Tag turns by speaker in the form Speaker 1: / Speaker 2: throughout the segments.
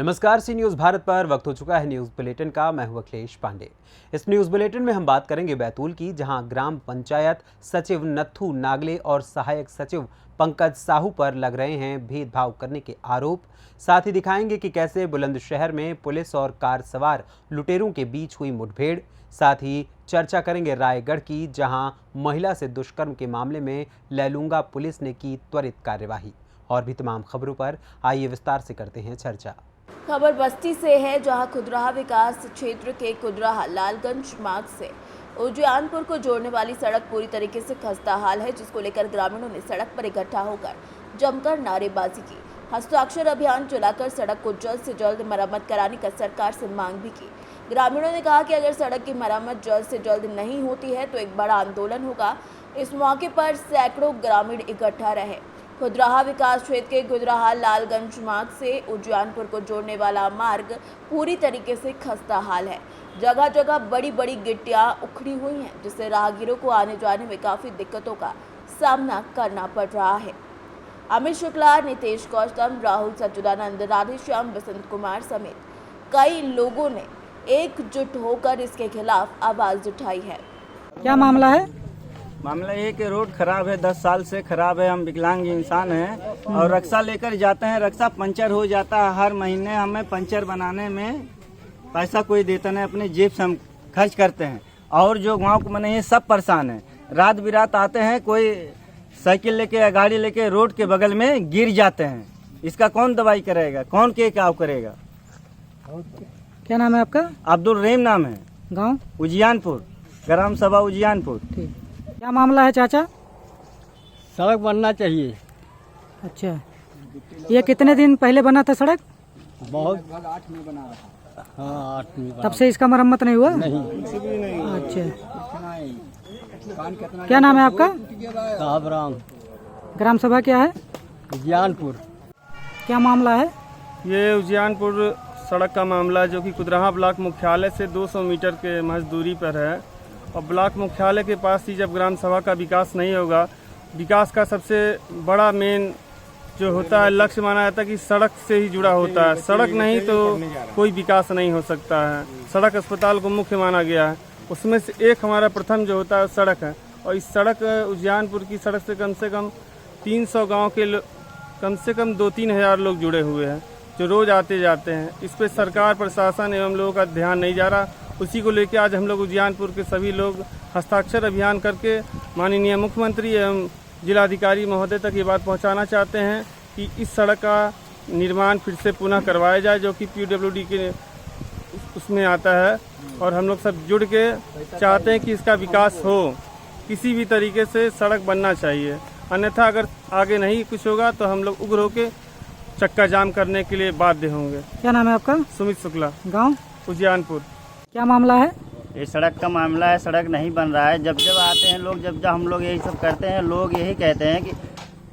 Speaker 1: नमस्कार, सी न्यूज़ भारत पर वक्त हो चुका है न्यूज़ बुलेटिन का। मैं हूं अखिलेश पांडे। इस न्यूज़ बुलेटिन में हम बात करेंगे बैतूल की, जहां ग्राम पंचायत सचिव नत्थू नागले और सहायक सचिव पंकज साहू पर लग रहे हैं भेदभाव करने के आरोप। साथ ही दिखाएंगे कि कैसे बुलंदशहर में पुलिस और कार सवार लुटेरों के बीच हुई मुठभेड़। साथ ही चर्चा करेंगे रायगढ़ की, जहां महिला से दुष्कर्म के मामले में लैलूंगा पुलिस ने की त्वरित कार्यवाही। और भी तमाम खबरों पर आइए विस्तार से करते हैं चर्चा।
Speaker 2: खबर बस्ती से है, जहां खुदराहा विकास क्षेत्र के खुदराहा लालगंज मार्ग से उज्जैनपुर को जोड़ने वाली सड़क पूरी तरीके से खस्ता हाल है, जिसको लेकर ग्रामीणों ने सड़क पर इकट्ठा होकर जमकर नारेबाजी की। हस्ताक्षर अभियान चलाकर सड़क को जल्द से जल्द मरम्मत कराने का सरकार से मांग भी की। ग्रामीणों ने कहा कि अगर सड़क की मरम्मत जल्द से जल्द नहीं होती है तो एक बड़ा आंदोलन होगा। इस मौके पर सैकड़ों ग्रामीण इकट्ठा रहे। खुदराहा विकास क्षेत्र के खुदराहा लालगंज मार्ग से उज्जैनपुर को जोड़ने वाला मार्ग पूरी तरीके से खस्ता हाल है। जगह जगह बड़ी बड़ी गिट्टियां उखड़ी हुई हैं, जिससे राहगीरों को आने जाने में काफ़ी दिक्कतों का सामना करना पड़ रहा है। अमित शुक्ला, नितेश गौतम, राहुल सच्चिदानंद, राधेश्याम, बसंत कुमार समेत कई लोगों ने एकजुट होकर इसके खिलाफ आवाज़ उठाई है।
Speaker 3: क्या मामला है?
Speaker 4: मामला ये कि रोड खराब है, 10 साल से खराब है। हम विकलांग इंसान हैं और रक्षा लेकर जाते हैं, रक्षा पंचर हो जाता है। हर महीने हमें पंचर बनाने में पैसा कोई देता नहीं, अपने जेब से हम खर्च करते हैं। और जो गांव को बने हैं सब परेशान हैं। रात बिरात आते हैं, कोई साइकिल लेके या गाड़ी लेके रोड के बगल में गिर जाते हैं। इसका कौन दवाई करेगा, कौन के क्या करेगा?
Speaker 3: क्या नाम है आपका?
Speaker 4: अब्दुल रहीम नाम है।
Speaker 3: गांव?
Speaker 4: उज्जैनपुर, ग्राम सभा उज्जैनपुर।
Speaker 3: ठीक। क्या मामला है चाचा?
Speaker 5: सड़क बनना चाहिए।
Speaker 3: अच्छा, ये कितने दिन पहले बना था सड़क?
Speaker 5: बहुत 8 में बना रहा। हाँ, 8 में बना।
Speaker 3: तब से इसका मरम्मत नहीं हुआ?
Speaker 5: नहीं।
Speaker 3: अच्छा, क्या नाम है आपका?
Speaker 5: काबराम,
Speaker 3: ग्राम सभा क्या है?
Speaker 5: उज्जैनपुर।
Speaker 3: क्या मामला है?
Speaker 6: ये उज्जैनपुर सड़क का मामला, जो कि खुदराहा ब्लॉक मुख्यालय से 200 मीटर के महज दूरी पर है। और ब्लॉक मुख्यालय के पास ही जब ग्राम सभा का विकास नहीं होगा, विकास का सबसे बड़ा मेन जो होता है लक्ष्य माना जाता है कि सड़क से ही जुड़ा होता है। सड़क नहीं तो कोई विकास नहीं हो सकता है। सड़क अस्पताल को मुख्य माना गया है, उसमें से एक हमारा प्रथम जो होता है सड़क है। और इस सड़क उज्जैनपुर की सड़क से कम 300 गाँव के कम से कम 2-3 हज़ार लोग जुड़े हुए हैं, जो रोज़ आते जाते हैं। इस पर सरकार, प्रशासन एवं लोगों का ध्यान नहीं जा रहा। उसी को लेकर आज हम लोग उज्जैनपुर के सभी लोग हस्ताक्षर अभियान करके माननीय मुख्यमंत्री एवं जिलाधिकारी महोदय तक ये बात पहुंचाना चाहते हैं कि इस सड़क का निर्माण फिर से पुनः करवाया जाए, जो कि PWD के उसमें आता है। और हम लोग सब जुड़ के चाहते हैं कि इसका विकास हो, किसी भी तरीके से सड़क बनना चाहिए। अन्यथा अगर आगे नहीं कुछ होगा तो हम लोग उग्र होकर चक्का जाम करने के लिए बाध्य होंगे।
Speaker 3: क्या नाम है आपका?
Speaker 6: सुमित शुक्ला,
Speaker 3: गांव?
Speaker 6: उज्जैनपुर।
Speaker 3: क्या मामला है?
Speaker 4: ये सड़क का मामला है। सड़क नहीं बन रहा है। जब जब आते हैं लोग, जब जब हम लोग यही सब करते हैं, लोग यही कहते हैं कि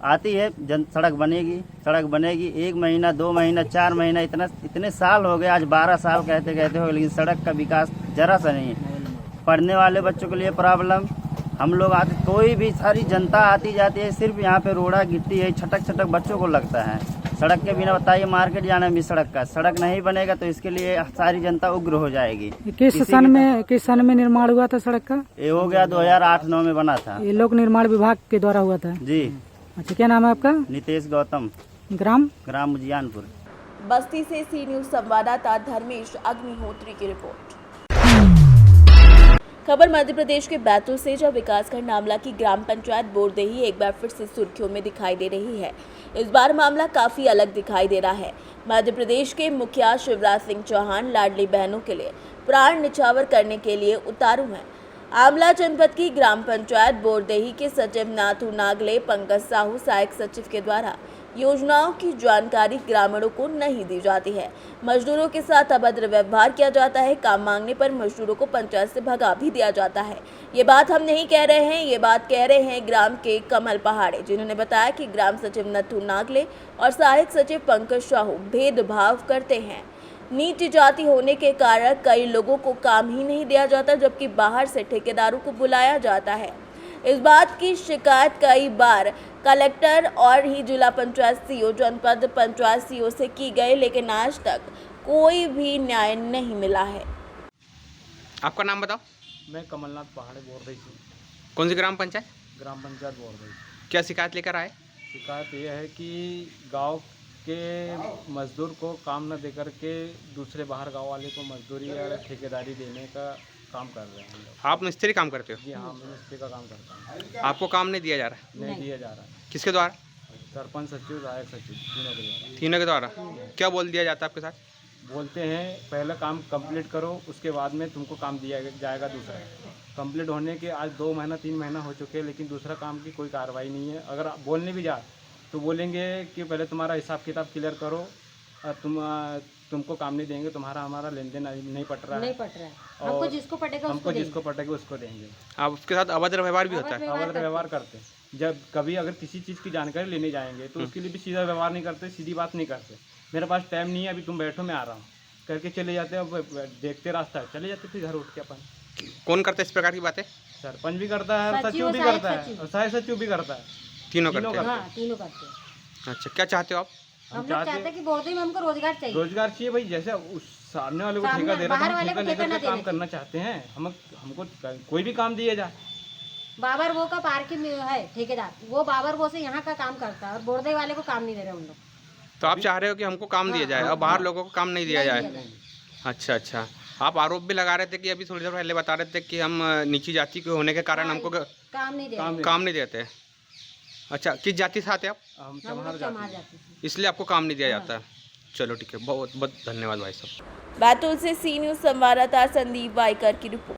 Speaker 4: आती है सड़क बनेगी, सड़क बनेगी। 1 महीना, 2 महीना, 4 महीना, इतने साल हो गए, आज 12 साल कहते कहते हो, लेकिन सड़क का विकास जरा सा नहीं है। पढ़ने वाले बच्चों के लिए प्रॉब्लम, हम लोग आते, कोई भी सारी जनता आती जाती है, सिर्फ यहाँ पे रोड़ा गिट्टी है, छटक छटक बच्चों को लगता है। सड़क के बिना बताइए, मार्केट जाना भी सड़क नहीं बनेगा तो इसके लिए सारी जनता उग्र हो जाएगी।
Speaker 3: किस सन में निर्माण हुआ था सड़क का?
Speaker 4: ये हो गया 2008-9 में बना था।
Speaker 3: ये लोक निर्माण विभाग के द्वारा हुआ था
Speaker 4: जी।
Speaker 3: अच्छा, क्या नाम है आपका?
Speaker 4: नितेश गौतम,
Speaker 3: ग्राम
Speaker 4: उज्जैनपुर।
Speaker 2: बस्ती से सी न्यूज़ संवाददाता धर्मेश अग्निहोत्री की रिपोर्ट। खबर मध्य प्रदेश के बैतूल से, जब विकासखंड आमला की ग्राम पंचायत बोरदेही एक बार फिर से सुर्खियों में दिखाई दे रही है। इस बार मामला काफी अलग दिखाई दे रहा है। मध्य प्रदेश के मुखिया शिवराज सिंह चौहान लाडली बहनों के लिए प्राण न्यौछावर करने के लिए उतारू हैं। आमला जनपद की ग्राम पंचायत बोरदेही के सचिव नाथू नागले, पंकज साहू, सहायक सचिव के द्वारा योजनाओं की जानकारी ग्रामीणों को नहीं दी जाती है। मजदूरों के साथ अभद्र व्यवहार किया जाता है। काम मांगने पर मजदूरों को पंचायत से भगा भी दिया जाता है। ये बात हम नहीं कह रहे हैं, ये बात कह रहे हैं ग्राम के कमल पहाड़े, जिन्होंने बताया कि ग्राम सचिव नत्थू नागले और सहायक सचिव पंकज साहू भेदभाव करते हैं। नीच जाति होने के कारण कई लोगों को काम ही नहीं दिया जाता, जबकि बाहर से ठेकेदारों को बुलाया जाता है। इस बात की शिकायत कई बार कलेक्टर और ही जिला पंचायत सीओ, जनपद पंचायत सीओ से की गई, लेकिन आज तक कोई भी न्याय नहीं मिला है।
Speaker 7: आपका नाम बताओ।
Speaker 8: मैं कमलनाथ पहाड़े बोल रही थी,
Speaker 7: कौन सी ग्राम पंचायत?
Speaker 8: ग्राम पंचायत बोल रही थी।
Speaker 7: क्या शिकायत लेकर आए?
Speaker 8: शिकायत ये है कि गांव के मजदूर को काम न देकर के दूसरे बाहर गांव वाले को मजदूरी या ठेकेदारी देने का काम कर रहे हैं लोग।
Speaker 7: आप मिस्त्री काम करते हो?
Speaker 8: जी हाँ, मैं मिस्त्री का काम करता हूँ।
Speaker 7: आपको काम नहीं दिया जा रहा है?
Speaker 8: नहीं दिया जा रहा है।
Speaker 7: किसके द्वारा?
Speaker 8: सरपंच सचिव, सहायक सचिव, तीनों के द्वारा।
Speaker 7: तीनों के द्वारा? क्या बोल दिया जाता है आपके साथ?
Speaker 8: बोलते हैं पहले काम कंप्लीट करो, उसके बाद में तुमको काम दिया जाएगा दूसरा। कंप्लीट होने के आज 2 महीना 3 महीना हो चुके हैं, लेकिन दूसरा काम की कोई कार्रवाई नहीं है। अगर आप बोलने भी जा तो बोलेंगे कि पहले तुम्हारा हिसाब किताब क्लियर करो, तुमको काम नहीं देंगे, तुम्हारा हमारा लेन देन नहीं पट रहा है।
Speaker 9: हमको जिसको पटेगा
Speaker 8: उसको देंगे।
Speaker 7: आप उसके साथ अभद्र व्यवहार भी होता है?
Speaker 8: अभद्र व्यवहार करते हैं। जब कभी अगर किसी चीज़ की जानकारी लेने जाएंगे तो उसके लिए भी सीधा व्यवहार नहीं करते, सीधी बात नहीं करते। मेरे पास टाइम नहीं है, अभी तुम बैठो, मैं आ रहा हूँ करके चले जाते हैं। देखते रास्ता चले जाते फिर घर उठ के अपन।
Speaker 7: कौन करता है इस प्रकार की बातें?
Speaker 8: सरपंच भी करता है, सचिव भी करता है और सहायक सचिव भी करता है।
Speaker 7: तीनों करते हैं?
Speaker 9: हाँ, तीनों करते हैं।
Speaker 7: अच्छा, क्या चाहते हो आप?
Speaker 9: हम लोग चाहते हैं कि बोलते में हमको रोजगार चाहिए।
Speaker 8: रोजगार चाहिए भाई, जैसे उस सामने वाले को ठेका दे रहा है, हम ठेका लेकर के काम करना चाहते हैं। हमको कोई भी काम दिया जाए।
Speaker 9: बाबर वो का पार्क में है ठेकेदार, वो बाबर वो से यहाँ का काम करता है और बोर्डे वाले को काम नहीं दे रहे हम लोग।
Speaker 7: तो आप चाह रहे हो कि हमको काम दिया जाए और बाहर लोगों को काम नहीं दिया जाए? अच्छा, आप आरोप भी लगा रहे थे कि अभी थोड़ी देर पहले बता रहे थे कि हम नीची जाति के होने के कारण हमको काम नहीं देते। अच्छा, किस जाति से आते आप?
Speaker 8: हम चमार जाति हैं।
Speaker 7: इसलिए आपको काम नहीं दिया जाता है? चलो ठीक है, बहुत बहुत धन्यवाद भाई साहब।
Speaker 2: बैतूल से सी न्यूज संवाददाता संदीप वाइकर की रिपोर्ट।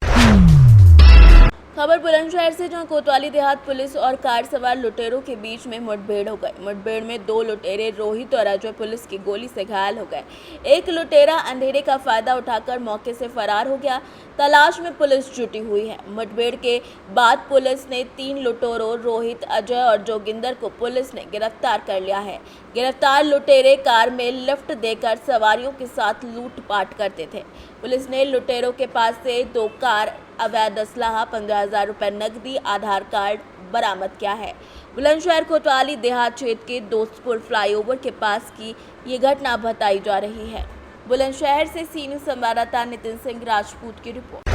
Speaker 2: खबर बुलंदशहर से, जहां कोतवाली देहात पुलिस और कार सवार लुटेरों के बीच में मुठभेड़ हो गई। मुठभेड़ में 2 लुटेरे रोहित और अजय पुलिस की गोली से घायल हो गए। एक लुटेरा अंधेरे का फायदा उठाकर मौके से फरार हो गया। तलाश में पुलिस जुटी हुई है। मुठभेड़ के बाद पुलिस ने 3 लुटेरों रोहित, अजय और जोगिंदर को पुलिस ने गिरफ्तार कर लिया है। गिरफ्तार लुटेरे कार में लिफ्ट देकर सवारियों के साथ लूटपाट करते थे। पुलिस ने लुटेरों के पास से 2 कार, अवैध असलाहा, 15,000 रुपये नकदी, आधार कार्ड बरामद किया है। बुलंदशहर कोतवाली देहात क्षेत्र के दोस्तपुर फ्लाईओवर के पास की ये घटना बताई जा रही है। बुलंदशहर से सी न्यूज संवाददाता नितिन सिंह राजपूत की रिपोर्ट।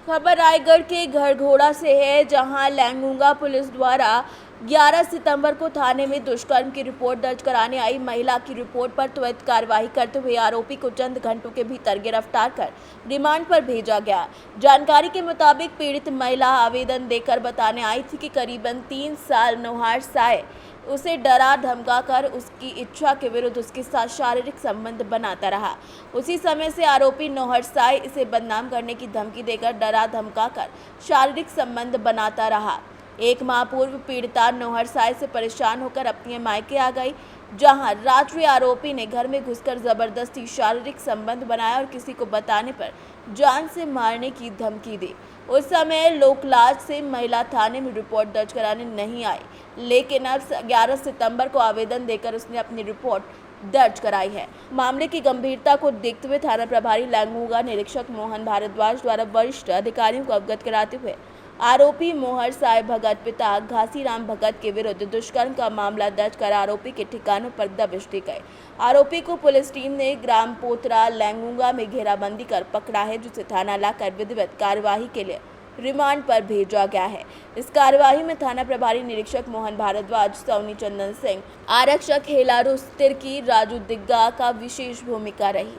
Speaker 2: खबर रायगढ़ के घरघोड़ा से है, जहां लैंगूंगा पुलिस द्वारा 11 सितंबर को थाने में दुष्कर्म की रिपोर्ट दर्ज कराने आई महिला की रिपोर्ट पर त्वरित कार्रवाई करते हुए आरोपी को चंद घंटों के भीतर गिरफ्तार कर रिमांड पर भेजा गया। जानकारी के मुताबिक पीड़ित महिला आवेदन देकर बताने आई थी कि करीबन 3 साल नौहार साय उसे डरा धमकाकर उसकी इच्छा के विरुद्ध उसके साथ शारीरिक संबंध बनाता रहा। उसी समय से आरोपी नौहर साय इसे बदनाम करने की धमकी देकर डरा धमकाकर शारीरिक संबंध बनाता रहा। 1 माह पूर्व पीड़िता नौहर साय से परेशान होकर अपने मायके आ गई, जहां रात्रि आरोपी ने घर में घुसकर जबरदस्ती शारीरिक संबंध बनाया और किसी को बताने पर जान से मारने की धमकी दी। उस समय लोकलाज से महिला थाने में रिपोर्ट दर्ज कराने नहीं आई, लेकिन अब 11 सितंबर को आवेदन देकर उसने अपनी रिपोर्ट दर्ज कराई है। मामले की गंभीरता को देखते हुए थाना प्रभारी लैंगूंगा निरीक्षक मोहन भारद्वाज द्वारा वरिष्ठ अधिकारियों को अवगत कराते हुए आरोपी मोहर साय भगत पिता घासीराम भगत के विरुद्ध दुष्कर्म का मामला दर्ज कर आरोपी के ठिकानों पर दबिश दी गई। आरोपी को पुलिस टीम ने ग्राम पोतरा लैंगूंगा में घेराबंदी कर पकड़ा है, जिसे थाना लाकर विधिवत कार्यवाही के लिए रिमांड पर भेजा गया है। इस कार्यवाही में थाना प्रभारी निरीक्षक मोहन भारद्वाज, सौनी चंदन सिंह, आरक्षक हेलारू तिर्की, राजू दिग्गा का विशेष भूमिका रही।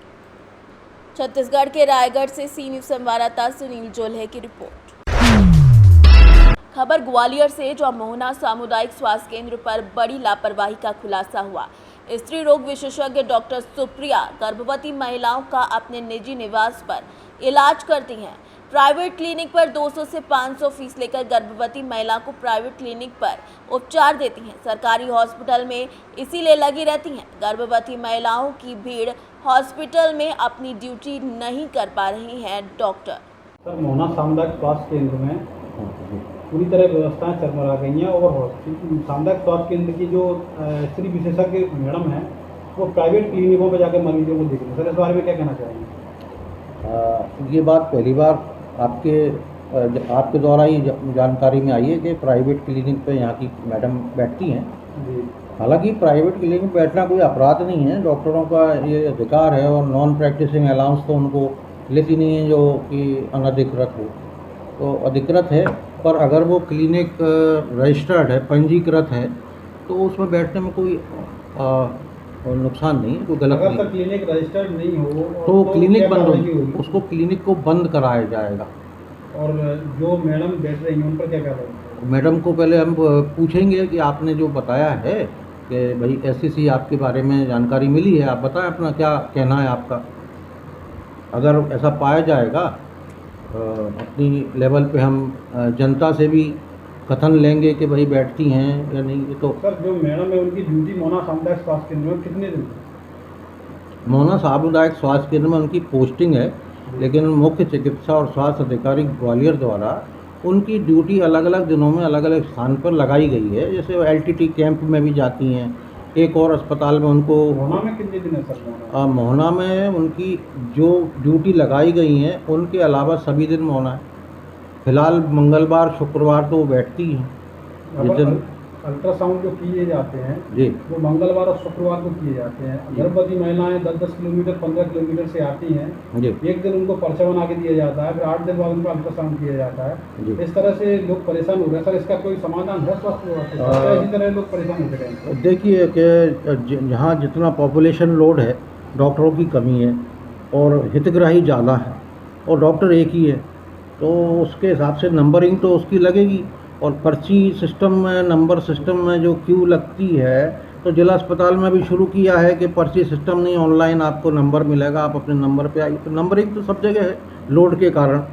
Speaker 2: छत्तीसगढ़ के रायगढ़ से सी न्यूज संवाददाता सुनील जोल्हे की रिपोर्ट। खबर ग्वालियर से, जहां मोहना सामुदायिक स्वास्थ्य केंद्र पर बड़ी लापरवाही का खुलासा हुआ। स्त्री रोग विशेषज्ञ डॉक्टर सुप्रिया गर्भवती महिलाओं का अपने निजी निवास पर इलाज करती हैं। प्राइवेट क्लिनिक पर 200 से 500 फीस लेकर गर्भवती महिला को प्राइवेट क्लिनिक पर उपचार देती हैं। सरकारी हॉस्पिटल में इसीलिए लगी रहती हैं। गर्भवती महिलाओं की भीड़ हॉस्पिटल में अपनी ड्यूटी नहीं कर पा रही हैं डॉक्टर।
Speaker 10: सर, मोहना सामुदायिक स्वास्थ्य केंद्र में पूरी तरह व्यवस्थाएं चरमरा गई हैं और सामुदायिक स्वास्थ्य केंद्र की जो स्त्री विशेषज्ञ मैडम है वो प्राइवेट क्लिनिकों पर जाकर मरीजों को देख रही है। सर, इस बारे में क्या कहना चाहेंगे?
Speaker 11: ये बात पहली बार आपके आपके द्वारा ही जानकारी में आई है कि प्राइवेट क्लिनिक पे यहाँ की मैडम बैठती हैं। हालांकि प्राइवेट क्लिनिक में बैठना कोई अपराध नहीं है, डॉक्टरों का ये अधिकार है और नॉन प्रैक्टिसिंग अलाउंस तो उनको लेती नहीं है जो कि अनधिकृत हो, तो अधिकृत है। पर अगर वो क्लिनिक रजिस्टर्ड है, पंजीकृत है, तो उसमें बैठने में कोई नुकसान नहीं है, कोई गलत
Speaker 10: अगर
Speaker 11: नहीं।
Speaker 10: सर क्लिनिक रजिस्टर्ड नहीं हो
Speaker 11: तो क्लिनिक
Speaker 10: क्या
Speaker 11: बंद
Speaker 10: कार्रवाई
Speaker 11: हो,
Speaker 10: होगी?
Speaker 11: उसको क्लिनिक को बंद कराया जाएगा।
Speaker 10: और जो मैडम बैठ रही हैं उन पर क्या कार्रवाई?
Speaker 11: मैडम को पहले हम पूछेंगे कि आपने जो बताया है कि भाई ऐसी आपके बारे में जानकारी मिली है, आप बताएं अपना क्या कहना है आपका। अगर ऐसा पाया जाएगा अपनी लेवल पे हम जनता से भी कथन लेंगे कि भाई बैठती हैं या नहीं। ये तो
Speaker 10: सर जो मैडम है उनकी ड्यूटी मोना सामुदायिक स्वास्थ्य केंद्र में कितने दिन?
Speaker 11: मोना सामुदायिक स्वास्थ्य केंद्र में उनकी पोस्टिंग है, लेकिन मुख्य चिकित्सा और स्वास्थ्य अधिकारी ग्वालियर द्वारा उनकी ड्यूटी अलग अलग दिनों में अलग अलग स्थान पर लगाई गई है। जैसे वो LTT कैंप में भी जाती हैं, एक और अस्पताल में उनको।
Speaker 10: मोहना में कितने दिन है सर?
Speaker 11: मोहना में उनकी जो ड्यूटी लगाई गई हैं उनके अलावा सभी दिन मोहना है। फिलहाल मंगलवार शुक्रवार तो वो बैठती हैं। जिस दिन
Speaker 10: अल्ट्रासाउंड जो किए जाते हैं
Speaker 11: जी,
Speaker 10: वो मंगलवार और शुक्रवार को किए जाते हैं। गर्भवती महिलाएं 10-10 किलोमीटर 15 किलोमीटर से आती हैं।
Speaker 11: जी,
Speaker 10: एक दिन उनको पर्चा बना के दिया जाता है, फिर 8 दिन बाद उनको अल्ट्रासाउंड किया जाता है।
Speaker 11: जी।
Speaker 10: इस तरह से लोग परेशान हो रहे हैं। सर इसका कोई समाधान है स्वास्थ्य विभाग के पास? या इसी तरह लोग परेशान होते रहेंगे?
Speaker 11: देखिए कि जहाँ जितना पॉपुलेशन लोड है, डॉक्टरों की कमी है और हितग्राही ज़्यादा है और डॉक्टर एक ही है, तो उसके हिसाब से नंबरिंग तो उसकी लगेगी। और पर्ची सिस्टम में, नंबर सिस्टम में जो क्यू लगती है, तो जिला अस्पताल में भी शुरू किया है कि पर्ची सिस्टम नहीं, ऑनलाइन आपको नंबर मिलेगा, आप अपने नंबर पे आइए। तो नंबरिंग तो सब जगह है लोड के कारण।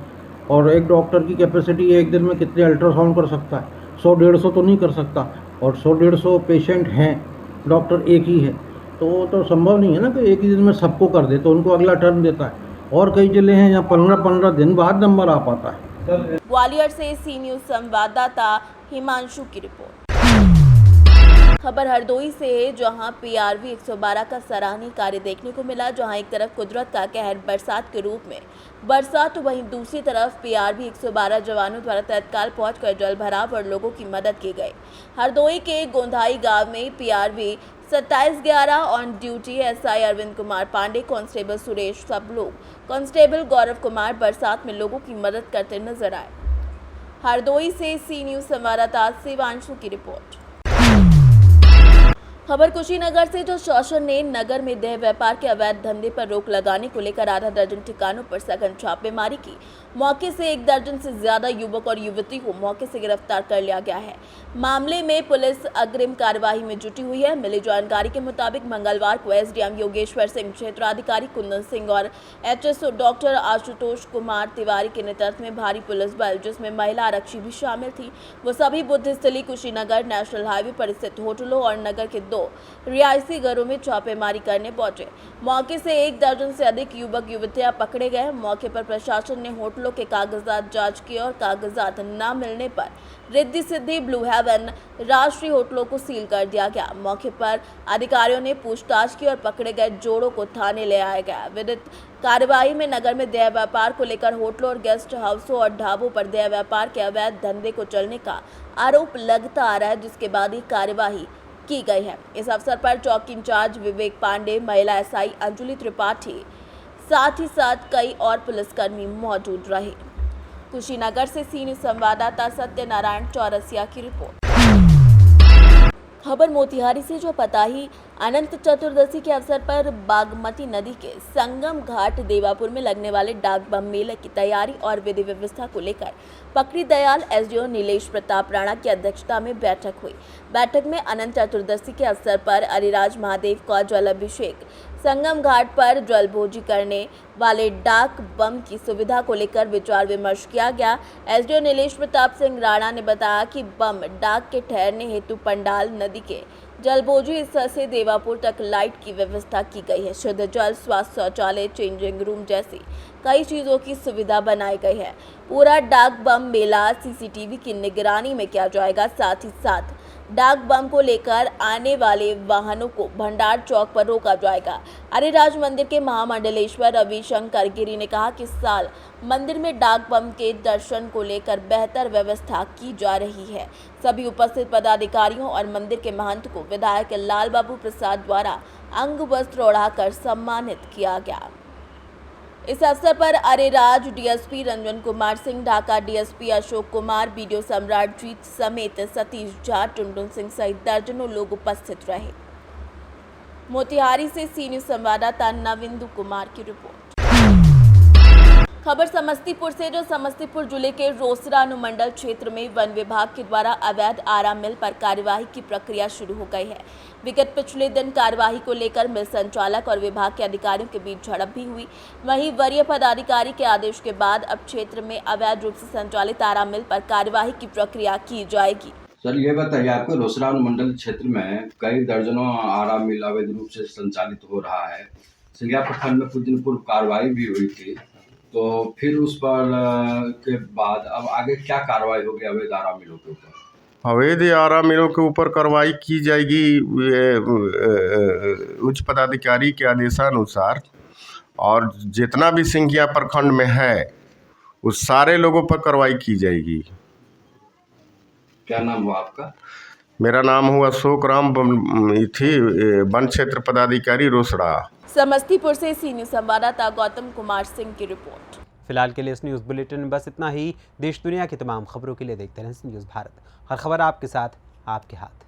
Speaker 11: और एक डॉक्टर की कैपेसिटी एक दिन में कितने अल्ट्रासाउंड कर सकता है? 100-150 तो नहीं कर सकता, और 100-150 पेशेंट हैं, डॉक्टर एक ही है, तो संभव नहीं है ना कि एक ही दिन में सबको कर दे, तो उनको अगला टर्न देता है। और कई जिले हैं जहाँ 15-15 दिन बाद नंबर आ पाता है।
Speaker 2: ग्वालियर से सी न्यूज संवाददाता हिमांशु की रिपोर्ट। खबर हरदोई से है, जहां PRV 112 का सराहनीय कार्य देखने को मिला। जहां एक तरफ कुदरत का कहर बरसात के रूप में बरसात, तो वहीं दूसरी तरफ PRV 112 जवानों द्वारा तत्काल पहुंचकर जल भराव और लोगों की मदद की गई। हरदोई के गोंधाई गांव में PRV 2711 on duty SI Arvind Kumar Pandey, constable Suresh सबलोग, कांस्टेबल गौरव कुमार बरसात में लोगों की मदद करते नजर आए। हरदोई से सी न्यूज संवाददाता शिवांशु की रिपोर्ट। खबर कुशीनगर से, जो शासन ने नगर में देह व्यापार के अवैध धंधे पर रोक लगाने को लेकर आधा दर्जन ठिकानों पर सघन छापेमारी की। मौके से 1 दर्जन से ज्यादा युवक और युवती को मौके से गिरफ्तार कर लिया गया है। मामले में पुलिस अग्रिम कार्यवाही में जुटी हुई है। मिली जानकारी के मुताबिक मंगलवार को SDM योगेश्वर सिंह, क्षेत्राधिकारी कुंदन सिंह और HSO डॉक्टर आशुतोष कुमार तिवारी के नेतृत्व में भारी पुलिस बल, जिसमें महिला आरक्षी भी शामिल थी, वो सभी बुद्धस्थली कुशीनगर नेशनल हाईवे पर स्थित होटलों और नगर के 2 रिहायशी घरों में छापेमारी करने पहुंचे। मौके से 1 दर्जन से अधिक युवक युवतियां पकड़े गए। मौके पर प्रशासन ने होटलों के कागजात जांच किए और कागजात न मिलने पर रिद्धि सिद्धि, ब्लू हेवन, राष्ट्रीय होटलों को सील कर दिया गया। मौके पर अधिकारियों ने पूछताछ की और पकड़े गए जोड़ों को थाने ले आया गया। विधिक कार्यवाही में नगर में देह व्यापार को लेकर होटलों और गेस्ट हाउसों और ढाबों पर देह व्यापार के अवैध धंधे को चलने का आरोप लगता आ रहा है, जिसके बाद ही कार्यवाही की गई है। इस अवसर पर चौकी इंचार्ज विवेक पांडे, महिला SI अंजुलि त्रिपाठी, साथ ही साथ कई और पुलिसकर्मी मौजूद रहे। कुशीनगर से सी न्यूज संवाददाता सत्यनारायण चौरसिया की रिपोर्ट। खबर मोतिहारी से, जो पताही अनंत चतुर्दशी के अवसर पर बागमती नदी के संगम घाट देवापुर में लगने वाले डाक बम मेले की तैयारी और विधि व्यवस्था को लेकर पकड़ी दयाल SDO नीलेश प्रताप राणा की अध्यक्षता में बैठक हुई। बैठक में अनंत चतुर्दशी के अवसर पर अरिराज महादेव का जल अभिषेक, संगम घाट पर जलभोजी करने वाले डाक बम की सुविधा को लेकर विचार विमर्श किया गया। SDO नीलेश प्रताप सिंह राणा ने बताया कि बम डाक के ठहरने हेतु पंडाल, नदी के जलभोजी स्थल से देवापुर तक लाइट की व्यवस्था की गई है। शुद्ध जल, स्वास्थ्य शौचालय, चेंजिंग रूम जैसी कई चीजों की सुविधा बनाई गई है। पूरा डाक बम मेला CCTV की निगरानी में किया जाएगा। साथ ही साथ डाक बम को लेकर आने वाले वाहनों को भंडार चौक पर रोका जाएगा। अरेराज मंदिर के महामंडलेश्वर रविशंकर गिरी ने कहा कि इस साल मंदिर में डाक बम के दर्शन को लेकर बेहतर व्यवस्था की जा रही है। सभी उपस्थित पदाधिकारियों और मंदिर के महंत को विधायक लाल बाबू प्रसाद द्वारा अंग वस्त्र ओढ़ाकर सम्मानित किया गया। इस अवसर पर Areraj DSP Ranjan Kumar Singh, Dhaka DSP Ashok Kumar, BDO सम्राट जीत समेत सतीश झा, टुनटुन सिंह सहित दर्जनों लोग उपस्थित रहे। मोतिहारी से सी न्यूज संवाददाता नविंदु कुमार की रिपोर्ट। खबर समस्तीपुर से, जो समस्तीपुर जिले के रोसड़ा अनुमंडल क्षेत्र में वन विभाग के द्वारा अवैध आरा मिल पर कार्यवाही की प्रक्रिया शुरू हो गई है। विगत पिछले दिन कार्यवाही को लेकर मिल संचालक और विभाग के अधिकारियों के बीच झड़प भी हुई। वहीं वरीय पदाधिकारी के आदेश के बाद अब क्षेत्र में अवैध रूप से संचालित आरा मिल पर कार्यवाही की प्रक्रिया की जाएगी।
Speaker 12: सर ये बताइए, आपके रोसड़ा अनुमंडल क्षेत्र में कई दर्जनों आरा मिल अवैध रूप से संचालित हो रहा है। सिंघिया प्रखंड में कुछ दिन पूर्व कार्रवाई भी हुई थी, तो फिर उस पर के बाद अब आगे क्या कार्रवाई होगी अवैध आरा मिलों के ऊपर?
Speaker 13: अवैध आरा मिलों के ऊपर कार्रवाई की जाएगी उच्च पदाधिकारी के आदेशानुसार, और जितना भी सिंघिया प्रखंड में है उस सारे लोगों पर कार्रवाई की जाएगी।
Speaker 12: क्या नाम हुआ आपका?
Speaker 13: मेरा नाम हुआ अशोक राम थी, वन क्षेत्र पदाधिकारी रोसड़ा।
Speaker 2: समस्तीपुर से सी न्यूज संवाददाता गौतम कुमार सिंह की रिपोर्ट।
Speaker 1: फिलहाल के लिए इस न्यूज़ बुलेटिन में बस इतना ही। देश दुनिया की तमाम खबरों के लिए देखते रहें न्यूज़ भारत। हर खबर आपके साथ, आपके हाथ।